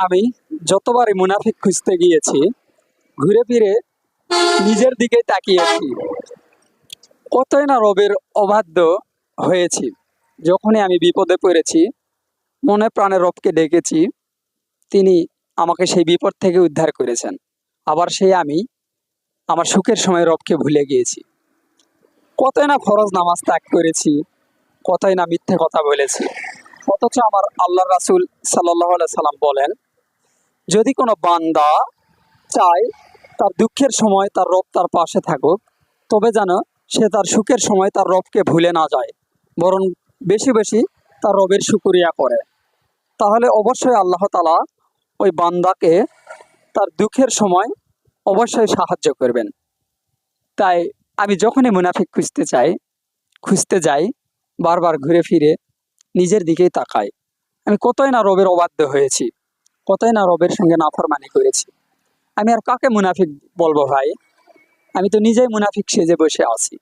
আমি যতবারই মুনাফিক খুঁজতে গিয়েছি, ঘুরে ফিরে নিজের দিকে তাকিয়েছি। কতই না রবের অবাধ্য হয়েছি। যখনই আমি বিপদে পড়েছি, মনে প্রাণে রবকে ডেকেছি, তিনি আমাকে সেই বিপদ থেকে উদ্ধার করেছেন। আবার সেই আমি আমার সুখের সময় রবকে ভুলে গিয়েছি। কতই না ফরজ নামাজ ত্যাগ করেছি, কতই না মিথ্যে কথা বলেছি। অথচ আমার আল্লাহ রাসূল সাল্লাল্লাহু আলাইহি সাল্লাম বলেন, যদি কোনো বান্দা চায় তার দুঃখের সময় তার রব তার পাশে থাকুক, তবে যেন সে তার সুখের সময় তার রবকে ভুলে না যায়, বরং বেশি বেশি তার রবের শুকরিয়া করে। তাহলে অবশ্যই আল্লাহ তাআলা ওই বান্দাকে তার দুঃখের সময় অবশ্যই সাহায্য করবেন। তাই আমি যখনই মুনাফিক খুঁজতে যাই, বারবার ঘুরে ফিরে নিজের দিকেই তাকাই। আমি কতই না রবের অবাধ্য হয়েছি, কতই না রবের সঙ্গে নাফরমানি করেছি। আমি আর কাকে মুনাফিক বলবো ভাই? আমি তো নিজেই মুনাফিক সেজে বসে আছি।